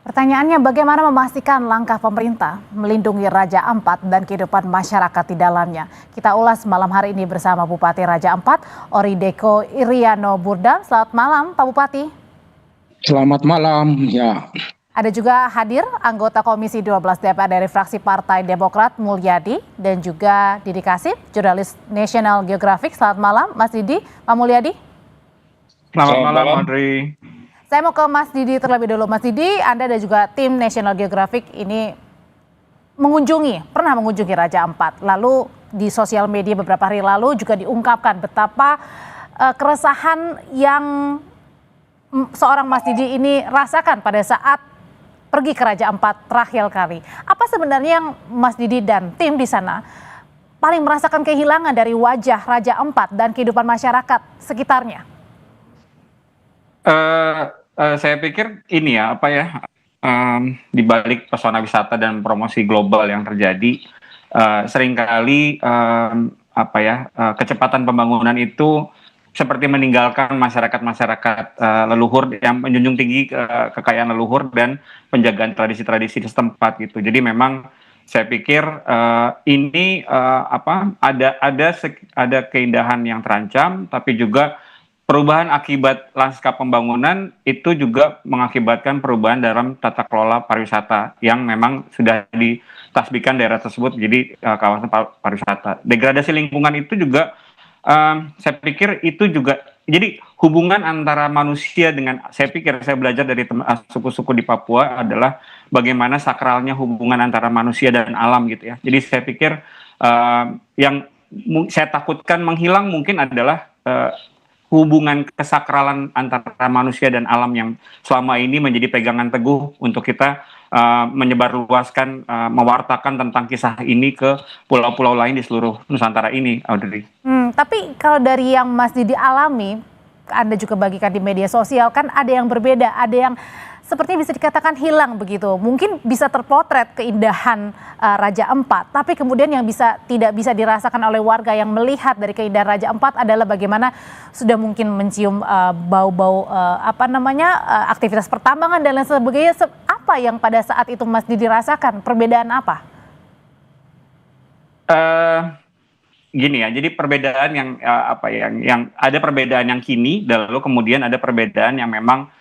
Pertanyaannya, bagaimana memastikan langkah pemerintah melindungi Raja Ampat dan kehidupan masyarakat di dalamnya? Kita ulas malam hari ini bersama Bupati Raja Ampat, Orideko Iriano Burda. Selamat malam, Pak Bupati. Selamat malam, ya. Ada juga hadir anggota Komisi 12 DPR dari fraksi Partai Demokrat, Mulyadi, dan juga Didi Kasip, jurnalis National Geographic. Selamat malam, Mas Didi, Pak Mulyadi. Selamat malam, Audrey. Saya mau ke Mas Didi terlebih dulu. Mas Didi, Anda dan juga tim National Geographic ini pernah mengunjungi Raja Ampat. Lalu di sosial media beberapa hari lalu juga diungkapkan betapa keresahan yang seorang Mas Didi ini rasakan pada saat pergi ke Raja Ampat terakhir kali. Apa sebenarnya yang Mas Didi dan tim di sana paling merasakan kehilangan dari wajah Raja Ampat dan kehidupan masyarakat sekitarnya? Saya pikir ini ya, di balik pesona wisata dan promosi global yang terjadi, seringkali kecepatan pembangunan itu seperti meninggalkan masyarakat leluhur yang menjunjung tinggi kekayaan leluhur dan penjagaan tradisi-tradisi di setempat gitu. Jadi memang saya pikir ini ada keindahan yang terancam, tapi juga perubahan akibat lanskap pembangunan itu juga mengakibatkan perubahan dalam tata kelola pariwisata yang memang sudah ditasbihkan daerah tersebut menjadi kawasan pariwisata. Degradasi lingkungan itu juga saya pikir itu juga jadi hubungan antara manusia dengan, saya pikir saya belajar dari suku-suku di Papua adalah bagaimana sakralnya hubungan antara manusia dan alam gitu ya. Jadi saya pikir yang saya takutkan menghilang mungkin adalah hubungan kesakralan antara manusia dan alam yang selama ini menjadi pegangan teguh untuk kita menyebarluaskan, mewartakan tentang kisah ini ke pulau-pulau lain di seluruh Nusantara ini, Audrey. Tapi kalau dari yang Mas Didi alami, Anda juga bagikan di media sosial, kan ada yang berbeda, ada yang sepertinya bisa dikatakan hilang begitu. Mungkin bisa terpotret keindahan Raja Ampat, tapi kemudian yang tidak bisa dirasakan oleh warga yang melihat dari keindahan Raja Ampat adalah bagaimana sudah mungkin mencium bau-bau aktivitas pertambangan dan lain sebagainya. Apa yang pada saat itu Mas Didi rasakan? Perbedaan apa? Gini ya, jadi perbedaan yang ada perbedaan yang kini, lalu kemudian ada perbedaan yang memang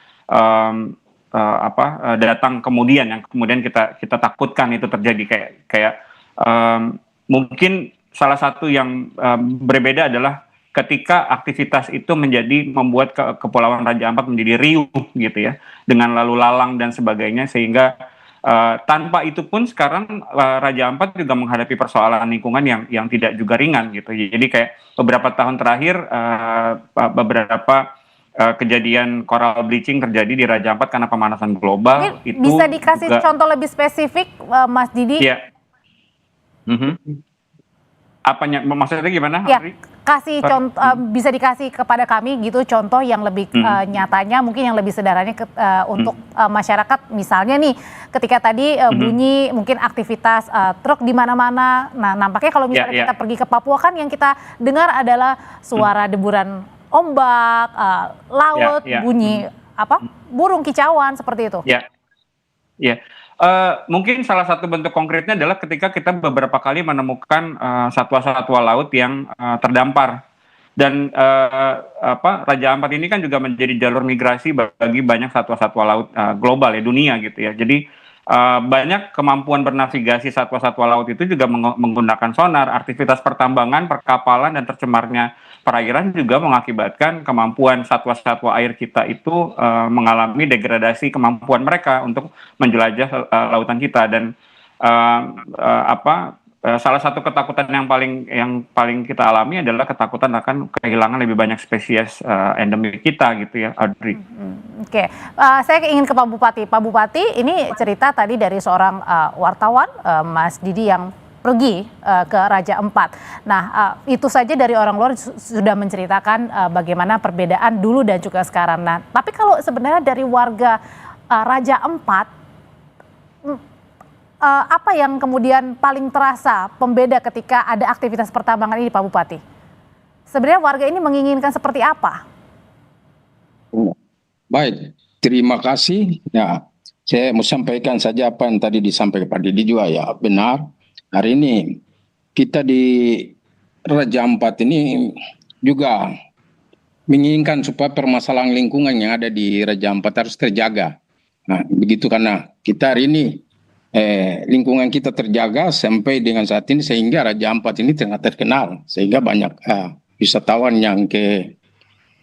datang kemudian yang kemudian kita takutkan itu terjadi kayak mungkin salah satu yang berbeda adalah ketika aktivitas itu membuat Kepulauan Raja Ampat menjadi riuh gitu ya, dengan lalu lalang dan sebagainya, sehingga tanpa itu pun sekarang Raja Ampat juga menghadapi persoalan lingkungan yang tidak juga ringan gitu. Jadi kayak beberapa tahun terakhir beberapa kejadian coral bleaching terjadi di Raja Ampat karena pemanasan global. Itu bisa dikasih juga contoh lebih spesifik, Mas Didi? Iya. Apanya, maksudnya gimana? Ya, kasih contoh, bisa dikasih kepada kami gitu contoh yang lebih nyatanya, mungkin yang lebih sederhananya untuk masyarakat. Misalnya nih, ketika tadi bunyi mungkin aktivitas truk di mana-mana. Nah, nampaknya kalau misalnya kita pergi ke Papua kan yang kita dengar adalah suara deburan ombak, laut, bunyi burung kicauan seperti itu. Mungkin salah satu bentuk konkretnya adalah ketika kita beberapa kali menemukan satwa-satwa laut yang terdampar, dan Raja Ampat ini kan juga menjadi jalur migrasi bagi banyak satwa-satwa laut global ya, dunia gitu ya. Jadi banyak kemampuan bernavigasi satwa-satwa laut itu juga menggunakan sonar. Aktivitas pertambangan, perkapalan, dan tercemarnya perairan juga mengakibatkan kemampuan satwa-satwa air kita itu mengalami degradasi kemampuan mereka untuk menjelajah lautan kita. Dan salah satu ketakutan yang paling kita alami adalah ketakutan akan kehilangan lebih banyak spesies endemik kita gitu ya, Audrey. Oke, saya ingin ke Pak Bupati. Pak Bupati, ini cerita tadi dari seorang wartawan, Mas Didi, yang pergi ke Raja Ampat. Nah, itu saja dari orang luar sudah menceritakan bagaimana perbedaan dulu dan juga sekarang. Nah, tapi kalau sebenarnya dari warga Raja Ampat, apa yang kemudian paling terasa pembeda ketika ada aktivitas pertambangan ini, Pak Bupati? Sebenarnya warga ini menginginkan seperti apa? Baik, terima kasih. Ya, Saya mau sampaikan saja apa yang tadi disampaikan Pak Didi juga ya benar. Hari ini kita di Raja Ampat ini juga menginginkan supaya permasalahan lingkungan yang ada di Raja Ampat harus terjaga. Nah, begitu karena kita hari ini lingkungan kita terjaga sampai dengan saat ini sehingga Raja Ampat ini tengah terkenal sehingga banyak wisatawan yang ke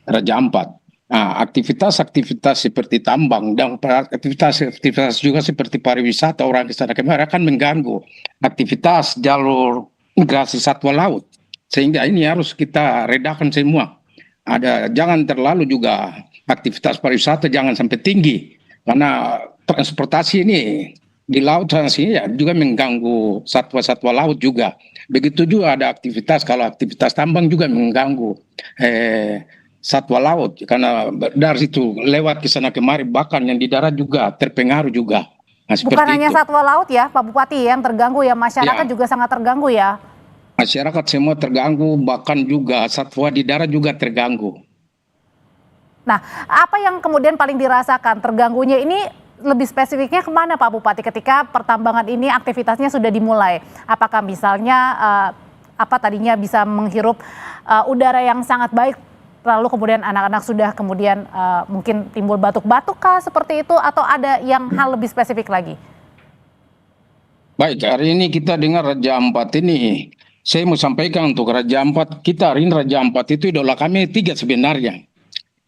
Raja Ampat. Nah, aktivitas-aktivitas seperti tambang dan aktivitas-aktivitas juga seperti pariwisata orang ke sana kemari akan mengganggu aktivitas jalur migrasi satwa laut. Sehingga ini harus kita redakan semua. Jangan terlalu juga aktivitas pariwisata jangan sampai tinggi karena transportasi ini di laut ya juga mengganggu satwa-satwa laut juga. Begitu juga ada aktivitas kalau aktivitas tambang juga mengganggu satwa laut karena dari situ lewat ke sana kemari bahkan yang di darat juga terpengaruh juga. Nah, Bukan hanya itu. satwa laut ya Pak Bupati yang terganggu ya, masyarakat Ya. juga sangat terganggu ya. Masyarakat semua terganggu bahkan juga satwa di darat juga terganggu. Nah, apa yang kemudian paling dirasakan terganggunya ini lebih spesifiknya kemana Pak Bupati ketika pertambangan ini aktivitasnya sudah dimulai? Apakah misalnya tadinya bisa menghirup udara yang sangat baik, lalu kemudian anak-anak sudah kemudian mungkin timbul batuk-batuk kah seperti itu atau ada yang hal lebih spesifik lagi? Baik, hari ini kita dengar Raja Ampat ini. Saya mau sampaikan untuk Raja Ampat, kita hari ini Raja Ampat itu idola kami 3 sebenarnya.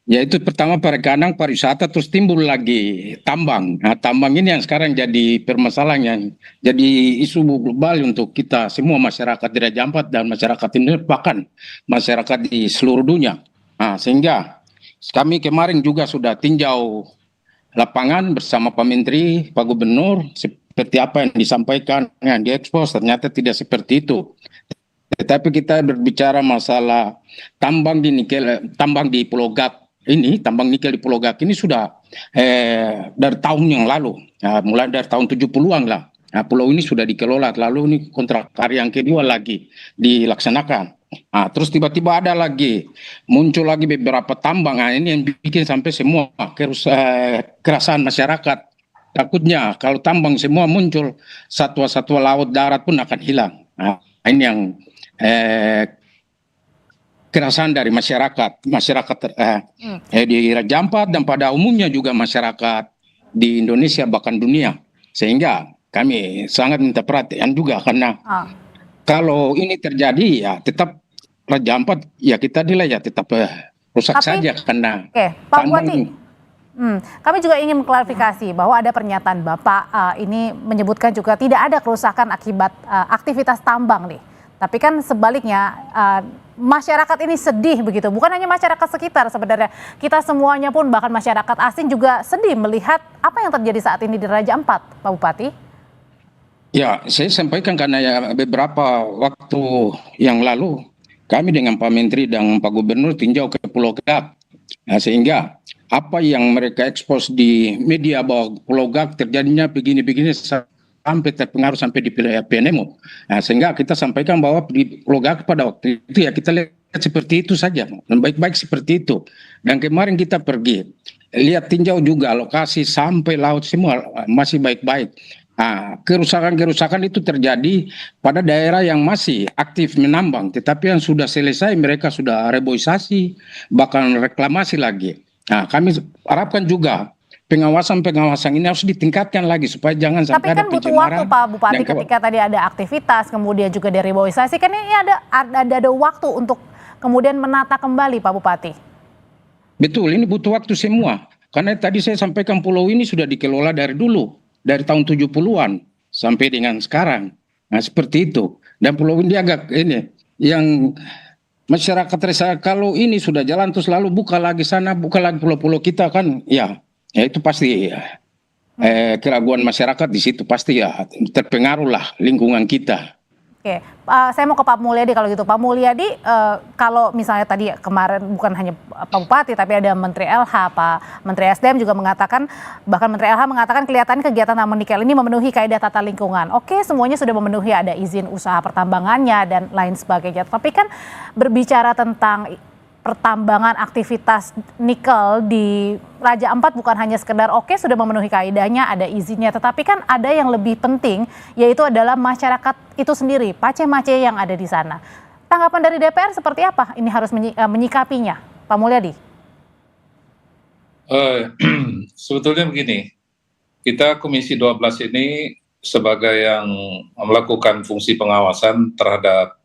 Yaitu pertama perikanan, pariwisata, terus timbul lagi tambang. Nah, tambang ini yang sekarang jadi permasalahan yang jadi isu global untuk kita semua masyarakat di Raja Ampat dan masyarakat ini bahkan masyarakat di seluruh dunia. Nah, sehingga kami kemarin juga sudah tinjau lapangan bersama Pak Menteri, Pak Gubernur, seperti apa yang disampaikan, yang diekspos ternyata tidak seperti itu. Tetapi kita berbicara masalah tambang di Pulau Gap ini, tambang nikel di Pulau Gap ini sudah dari tahun yang lalu, mulai dari tahun 70-an lah. Nah, pulau ini sudah dikelola, lalu ini kontrak karya yang kedua lagi dilaksanakan. Nah, terus tiba-tiba ada lagi, muncul lagi beberapa tambang, nah, ini yang bikin sampai semua kerasan masyarakat. Takutnya kalau tambang semua muncul, satwa-satwa laut darat pun akan hilang. Nah, ini yang kerasan dari masyarakat di Raja Ampat dan pada umumnya juga masyarakat di Indonesia bahkan dunia. Sehingga kami sangat minta perhatian juga karena kalau ini terjadi ya tetap Raja Ampat ya kita nilai ya tetap rusak saja karena Pak Bupati, kami juga ingin mengklarifikasi bahwa ada pernyataan Bapak ini menyebutkan juga tidak ada kerusakan akibat aktivitas tambang nih. Tapi kan sebaliknya masyarakat ini sedih begitu, bukan hanya masyarakat sekitar sebenarnya. Kita semuanya pun bahkan masyarakat asing juga sedih melihat apa yang terjadi saat ini di Raja Ampat, Pak Bupati. Ya, saya sampaikan karena ya beberapa waktu yang lalu kami dengan Pak Menteri dan Pak Gubernur tinjau ke Pulau Gap. Nah, sehingga apa yang mereka ekspos di media bahwa Pulau Gap terjadinya begini-begini sampai terpengaruh sampai di PNMO. Nah, sehingga kita sampaikan bahwa di Pulau Gap pada waktu itu ya kita lihat seperti itu saja, baik-baik seperti itu. Dan kemarin kita pergi lihat tinjau juga lokasi sampai laut semua masih baik-baik. Nah, kerusakan-kerusakan itu terjadi pada daerah yang masih aktif menambang, tetapi yang sudah selesai mereka sudah reboisasi, bahkan reklamasi lagi. Nah, kami harapkan juga pengawasan ini harus ditingkatkan lagi supaya jangan sampai ada pencemaran. Tapi kan butuh waktu Pak Bupati ketika tadi ada aktivitas, kemudian juga dari reboisasi, kan ini ada waktu untuk kemudian menata kembali Pak Bupati. Betul, ini butuh waktu semua. Karena tadi saya sampaikan pulau ini sudah dikelola dari dulu. Dari tahun 70-an sampai dengan sekarang. Nah, seperti itu. Dan pulau ini agak ini yang masyarakat resah kalau ini sudah jalan terus lalu buka lagi sana, buka lagi pulau-pulau kita kan ya itu pasti keraguan masyarakat di situ pasti ya terpengaruh lah lingkungan kita. Oke, saya mau ke Pak Mulyadi kalau gitu. Pak Mulyadi, kalau misalnya tadi kemarin bukan hanya Pak Bupati, tapi ada Menteri LH, Pak Menteri SDM juga mengatakan, bahkan Menteri LH mengatakan kelihatan kegiatan tambang nikel ini memenuhi kaidah tata lingkungan. Oke, semuanya sudah memenuhi, ada izin usaha pertambangannya dan lain sebagainya. Tapi kan berbicara tentang pertambangan aktivitas nikel di Raja Ampat bukan hanya sekedar oke sudah memenuhi kaidahnya, ada izinnya, tetapi kan ada yang lebih penting, yaitu adalah masyarakat itu sendiri, pace-mace yang ada di sana. Tanggapan dari DPR seperti apa ini harus menyikapinya, Pak Mulyadi? Sebetulnya begini, kita Komisi 12 ini sebagai yang melakukan fungsi pengawasan terhadap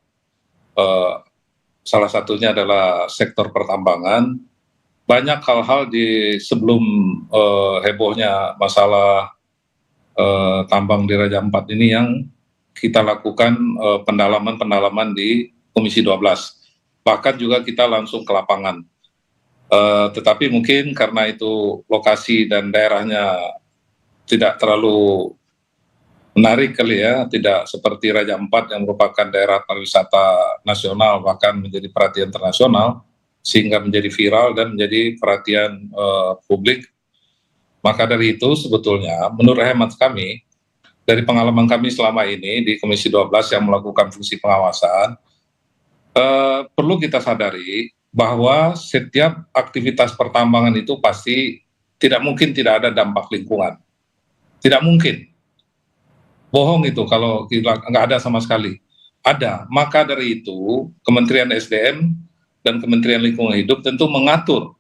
salah satunya adalah sektor pertambangan. Banyak hal-hal di sebelum hebohnya masalah tambang di Raja Ampat ini yang kita lakukan pendalaman-pendalaman di Komisi 12. Bahkan juga kita langsung ke lapangan. Tetapi mungkin karena itu lokasi dan daerahnya tidak terlalu menarik kali ya, tidak seperti Raja Ampat yang merupakan daerah pariwisata nasional bahkan menjadi perhatian internasional sehingga menjadi viral dan menjadi perhatian publik. Maka dari itu sebetulnya menurut hemat kami dari pengalaman kami selama ini di Komisi 12 yang melakukan fungsi pengawasan, perlu kita sadari bahwa setiap aktivitas pertambangan itu pasti tidak mungkin tidak ada dampak lingkungan. Tidak mungkin. Bohong itu kalau nggak ada sama sekali. Ada. Maka dari itu Kementerian SDM dan Kementerian Lingkungan Hidup tentu mengatur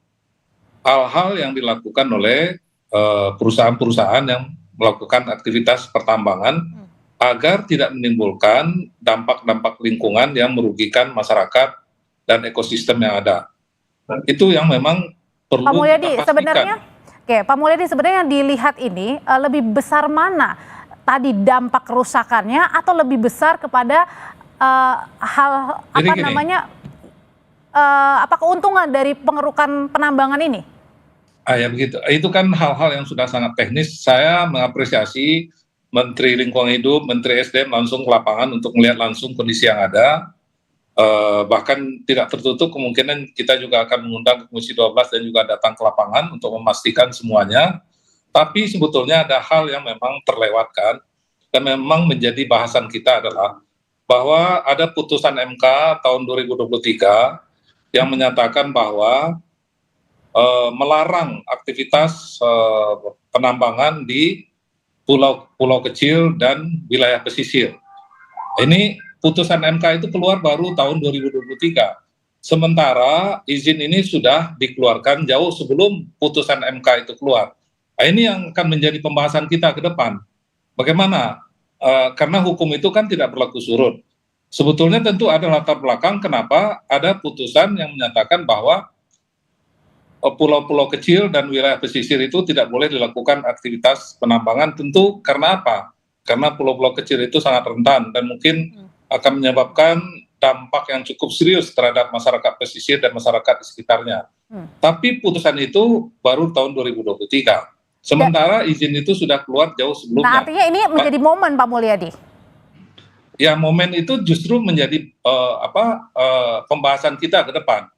hal-hal yang dilakukan oleh perusahaan-perusahaan yang melakukan aktivitas pertambangan agar tidak menimbulkan dampak-dampak lingkungan yang merugikan masyarakat dan ekosistem yang ada. Itu yang memang perlu Pak Mulyadi, kita pastikan. sebenarnya, Pak Mulyadi, sebenarnya dilihat ini lebih besar mana tadi dampak kerusakannya atau lebih besar kepada hal apa namanya apa keuntungan dari pengerukan penambangan ini? Ya begitu. Itu kan hal-hal yang sudah sangat teknis. Saya mengapresiasi Menteri Lingkungan Hidup, Menteri SDM langsung ke lapangan untuk melihat langsung kondisi yang ada. Bahkan tidak tertutup kemungkinan kita juga akan mengundang Komisi 12 dan juga datang ke lapangan untuk memastikan semuanya. Tapi sebetulnya ada hal yang memang terlewatkan dan memang menjadi bahasan kita adalah bahwa ada putusan MK tahun 2023 yang menyatakan bahwa melarang aktivitas penambangan di pulau-pulau kecil dan wilayah pesisir. Ini putusan MK itu keluar baru tahun 2023. Sementara izin ini sudah dikeluarkan jauh sebelum putusan MK itu keluar. Nah, ini yang akan menjadi pembahasan kita ke depan. Bagaimana? Karena hukum itu kan tidak berlaku surut. Sebetulnya tentu ada latar belakang kenapa ada putusan yang menyatakan bahwa pulau-pulau kecil dan wilayah pesisir itu tidak boleh dilakukan aktivitas penambangan. Tentu karena apa? Karena pulau-pulau kecil itu sangat rentan dan mungkin akan menyebabkan dampak yang cukup serius terhadap masyarakat pesisir dan masyarakat di sekitarnya. Tapi putusan itu baru tahun 2023. Sementara izin itu sudah keluar jauh sebelumnya. Nah, artinya ini menjadi momen, Pak Mulyadi. Ya, momen itu justru menjadi pembahasan kita ke depan.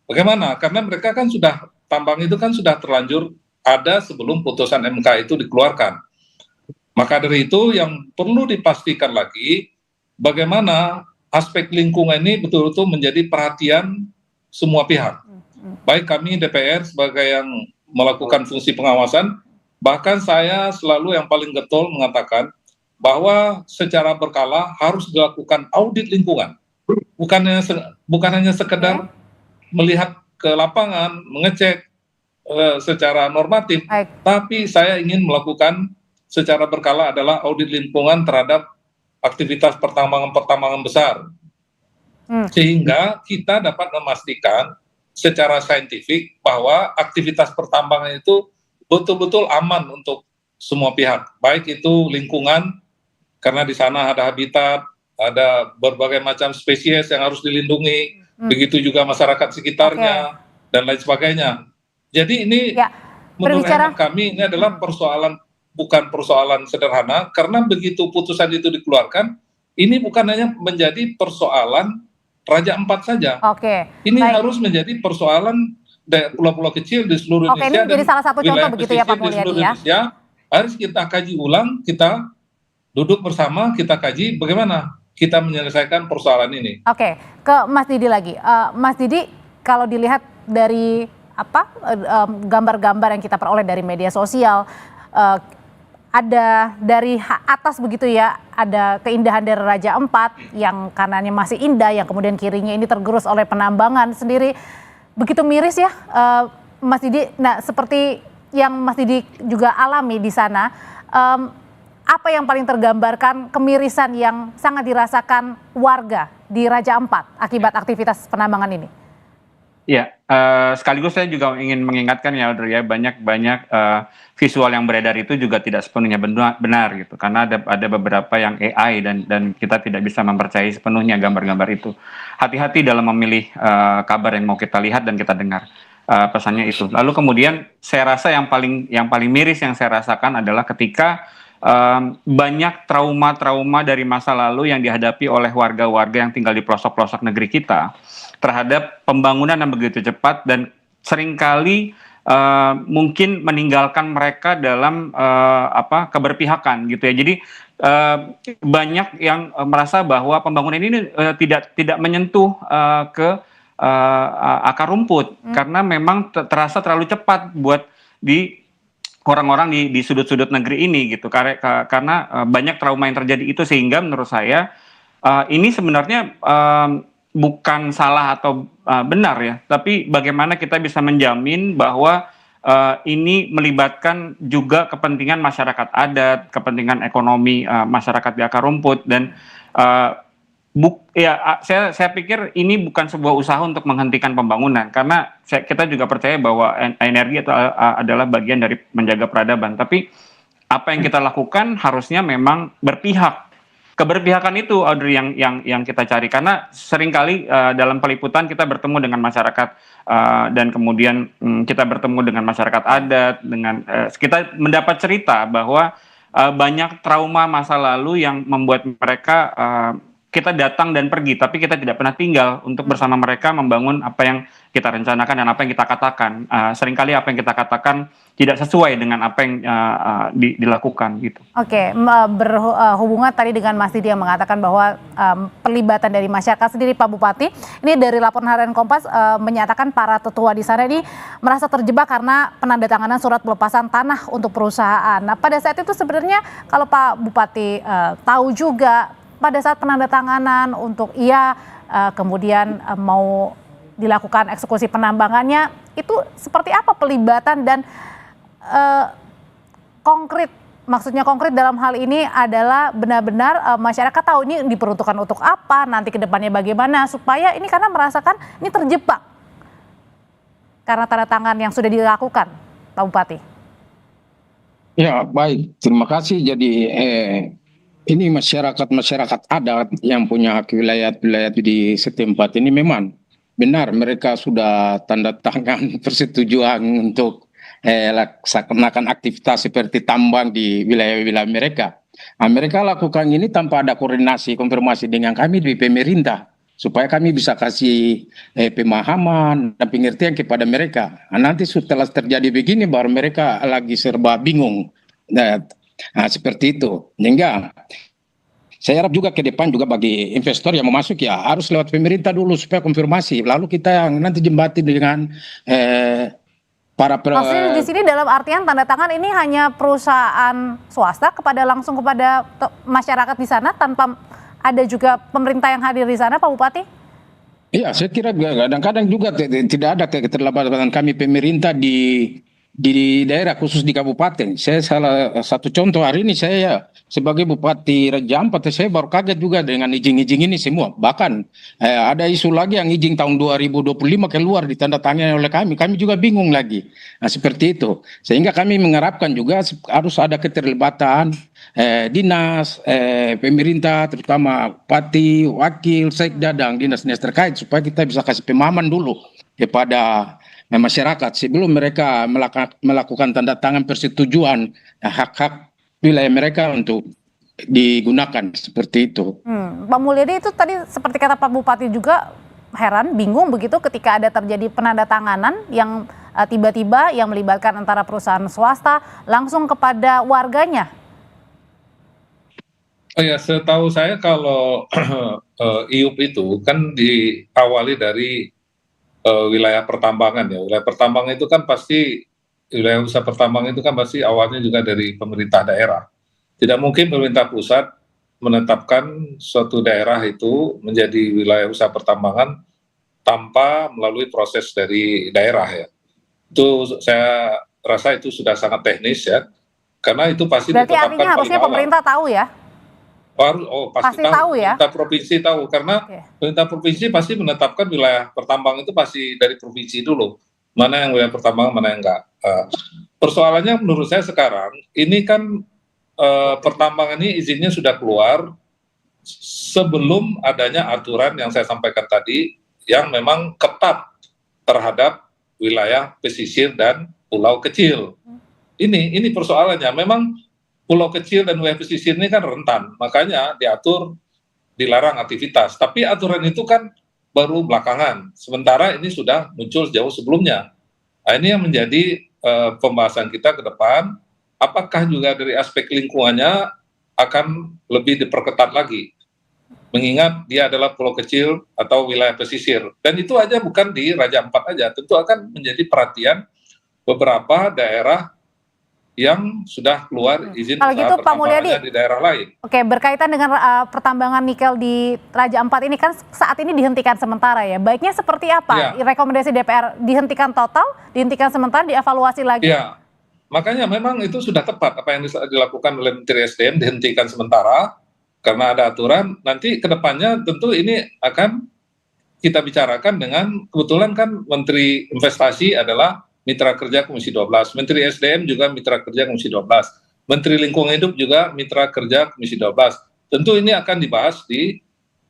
Bagaimana? Karena mereka kan sudah tambang itu kan sudah terlanjur ada sebelum putusan MK itu dikeluarkan. Maka dari itu yang perlu dipastikan lagi bagaimana aspek lingkungan ini betul-betul menjadi perhatian semua pihak. Baik kami DPR sebagai yang melakukan fungsi pengawasan, bahkan saya selalu yang paling getol mengatakan bahwa secara berkala harus dilakukan audit lingkungan. Bukan hanya sekedar melihat ke lapangan, mengecek secara normatif, tapi saya ingin melakukan secara berkala adalah audit lingkungan terhadap aktivitas pertambangan besar. Sehingga kita dapat memastikan secara saintifik bahwa aktivitas pertambangan itu betul-betul aman untuk semua pihak. Baik itu lingkungan, karena di sana ada habitat, ada berbagai macam spesies yang harus dilindungi, begitu juga masyarakat sekitarnya, dan lain sebagainya. Jadi ini menurut hemat kami ini adalah bukan persoalan sederhana, karena begitu putusan itu dikeluarkan, ini bukan hanya menjadi persoalan Raja Ampat saja. Ini harus menjadi persoalan pulau-pulau kecil di seluruh Indonesia. Ini menjadi salah satu contoh begitu ya Pak Mulyadi ya. Harus kita kaji ulang, kita duduk bersama, kita kaji bagaimana kita menyelesaikan persoalan ini. Ke Mas Didi lagi. Mas Didi, kalau dilihat dari gambar-gambar yang kita peroleh dari media sosial, ada dari atas begitu ya, ada keindahan dari Raja Ampat yang kanannya masih indah, yang kemudian kirinya ini tergerus oleh penambangan sendiri. Begitu miris ya, Mas Didi. Nah, seperti yang Mas Didi juga alami di sana, apa yang paling tergambarkan kemirisan yang sangat dirasakan warga di Raja Ampat akibat aktivitas penambangan ini? Ya, sekaligus saya juga ingin mengingatkan ya Audrey ya, banyak visual yang beredar itu juga tidak sepenuhnya benar gitu, karena ada beberapa yang AI dan kita tidak bisa mempercayai sepenuhnya gambar-gambar itu. Hati-hati dalam memilih kabar yang mau kita lihat dan kita dengar, pesannya itu. Lalu kemudian saya rasa yang paling miris yang saya rasakan adalah ketika banyak trauma-trauma dari masa lalu yang dihadapi oleh warga-warga yang tinggal di pelosok-pelosok negeri kita terhadap pembangunan yang begitu cepat dan seringkali mungkin meninggalkan mereka dalam keberpihakan gitu ya. Jadi banyak yang merasa bahwa pembangunan ini tidak menyentuh ke akar rumput karena memang terasa terlalu cepat buat di orang-orang di sudut-sudut negeri ini gitu, karena banyak trauma yang terjadi itu, sehingga menurut saya ini sebenarnya bukan salah atau benar ya, tapi bagaimana kita bisa menjamin bahwa ini melibatkan juga kepentingan masyarakat adat, kepentingan ekonomi masyarakat di akar rumput, dan saya pikir ini bukan sebuah usaha untuk menghentikan pembangunan, karena kita juga percaya bahwa energi itu adalah bagian dari menjaga peradaban. Tapi apa yang kita lakukan harusnya memang berpihak. Keberpihakan itu, Audrey, yang kita cari, karena seringkali dalam peliputan kita bertemu dengan masyarakat dan kemudian kita bertemu dengan masyarakat adat, kita mendapat cerita bahwa banyak trauma masa lalu yang membuat mereka kita datang dan pergi, tapi kita tidak pernah tinggal untuk bersama mereka membangun apa yang kita rencanakan dan apa yang kita katakan. Seringkali apa yang kita katakan tidak sesuai dengan apa yang dilakukan gitu. Oke, berhubungan tadi dengan Mas Didi yang mengatakan bahwa pelibatan dari masyarakat sendiri, Pak Bupati, ini dari laporan harian Kompas menyatakan para tetua di sana ini merasa terjebak karena penandatanganan surat pelepasan tanah untuk perusahaan. Nah, pada saat itu sebenarnya kalau Pak Bupati tahu juga, pada saat penandatanganan untuk kemudian mau dilakukan eksekusi penambangannya, itu seperti apa pelibatan dan konkret, maksudnya konkret dalam hal ini adalah benar-benar masyarakat tahu ini diperuntukkan untuk apa, nanti ke depannya bagaimana, supaya ini karena merasakan ini terjebak karena tanda tangan yang sudah dilakukan, Pak Bupati. Ya, baik, terima kasih. Jadi ini masyarakat adat yang punya hak wilayah-wilayah di setempat ini memang benar mereka sudah tanda tangan persetujuan untuk laksanakan aktivitas seperti tambang di wilayah-wilayah mereka. Nah, mereka lakukan ini tanpa ada koordinasi, konfirmasi dengan kami di pemerintah, supaya kami bisa kasih pemahaman dan pengertian kepada mereka. Nah, nanti setelah terjadi begini baru mereka lagi serba bingung. Nah, seperti itu. Sehingga saya harap juga ke depan juga bagi investor yang mau masuk ya harus lewat pemerintah dulu supaya konfirmasi. Lalu kita yang nanti jembati dengan maksudnya di sini dalam artian tanda tangan ini hanya perusahaan swasta langsung kepada masyarakat di sana tanpa ada juga pemerintah yang hadir di sana, Pak Bupati? Iya, saya kira kadang-kadang juga tidak ada keterlibatan kami pemerintah di daerah khusus di kabupaten. Saya salah satu contoh hari ini saya sebagai Bupati Raja Ampat, saya baru kaget juga dengan izin-izin ini semua. Bahkan ada isu lagi yang izin tahun 2025 keluar ditandatangani oleh kami. Kami juga bingung lagi. Nah, seperti itu. Sehingga kami mengharapkan juga harus ada keterlibatan dinas, pemerintah, terutama Bupati, Wakil, Sekda, dan dinas-dinas terkait supaya kita bisa kasih pemahaman dulu kepada masyarakat sebelum mereka melakukan tanda tangan persetujuan hak-hak wilayah mereka untuk digunakan seperti itu. Pak Mulyadi, itu tadi seperti kata Pak Bupati juga heran, bingung begitu ketika ada terjadi penandatanganan yang tiba-tiba yang melibatkan antara perusahaan swasta langsung kepada warganya. Oh ya, setahu saya kalau IUP itu kan diawali dari wilayah pertambangan ya. Wilayah pertambangan itu kan pasti, wilayah usaha pertambangan itu kan pasti awalnya juga dari pemerintah daerah. Tidak mungkin pemerintah pusat menetapkan suatu daerah itu menjadi wilayah usaha pertambangan tanpa melalui proses dari daerah ya. Itu saya rasa itu sudah sangat teknis ya, karena itu pasti Berarti ditetapkan artinya harusnya paling awal. pemerintah tahu ya? Pasti tahu ya? Pemerintah provinsi tahu, karena pemerintah provinsi pasti menetapkan wilayah pertambangan itu pasti dari provinsi dulu. Mana yang wilayah pertambangan, mana yang enggak. Persoalannya menurut saya sekarang, ini kan pertambangan ini izinnya sudah keluar sebelum adanya aturan yang saya sampaikan tadi, yang memang ketat terhadap wilayah pesisir dan pulau kecil. Ini persoalannya. Memang pulau kecil dan wilayah pesisir ini kan rentan, makanya diatur dilarang aktivitas. Tapi aturan itu kan baru belakangan, sementara ini sudah muncul jauh sebelumnya. Nah, ini yang menjadi pembahasan kita ke depan, apakah juga dari aspek lingkungannya akan lebih diperketat lagi, mengingat dia adalah pulau kecil atau wilayah pesisir. Dan itu aja bukan di Raja Ampat aja, tentu akan menjadi perhatian beberapa daerah yang sudah keluar izin Kalau gitu, Pak Mulyadi, di daerah lain. Oke, berkaitan dengan pertambangan nikel di Raja Ampat ini kan saat ini dihentikan sementara ya. Baiknya seperti apa? Ya. Rekomendasi DPR dihentikan total, dihentikan sementara, dievaluasi lagi? Ya, makanya memang itu sudah tepat apa yang dilakukan oleh Menteri SDM, dihentikan sementara karena ada aturan. Nanti ke depannya tentu ini akan kita bicarakan dengan, kebetulan kan Menteri Investasi adalah Mitra Kerja Komisi 12, Menteri SDM juga Mitra Kerja Komisi 12, Menteri Lingkungan Hidup juga Mitra Kerja Komisi 12. Tentu ini akan dibahas di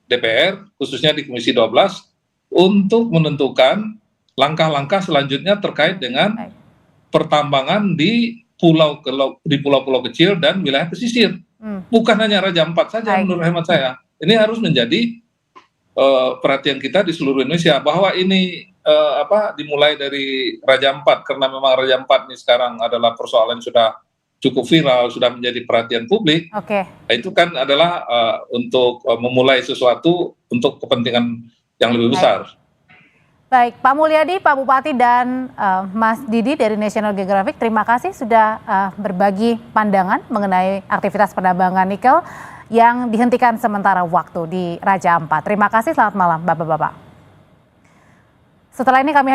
DPR, khususnya di Komisi 12, untuk menentukan langkah-langkah selanjutnya terkait dengan pertambangan di pulau-pulau kecil dan wilayah pesisir. Bukan hanya Raja Ampat saja. Menurut hemat saya. Ini harus menjadi perhatian kita di seluruh Indonesia, bahwa ini dimulai dari Raja Ampat, karena memang Raja Ampat ini sekarang adalah persoalan yang sudah cukup viral, sudah menjadi perhatian publik. Itu kan adalah untuk memulai sesuatu untuk kepentingan yang lebih besar. Baik, Pak Mulyadi, Pak Bupati, dan Mas Didi dari National Geographic, terima kasih sudah berbagi pandangan mengenai aktivitas penambangan nikel yang dihentikan sementara waktu di Raja Ampat. Terima kasih, selamat malam Bapak-Bapak. Setelah ini kami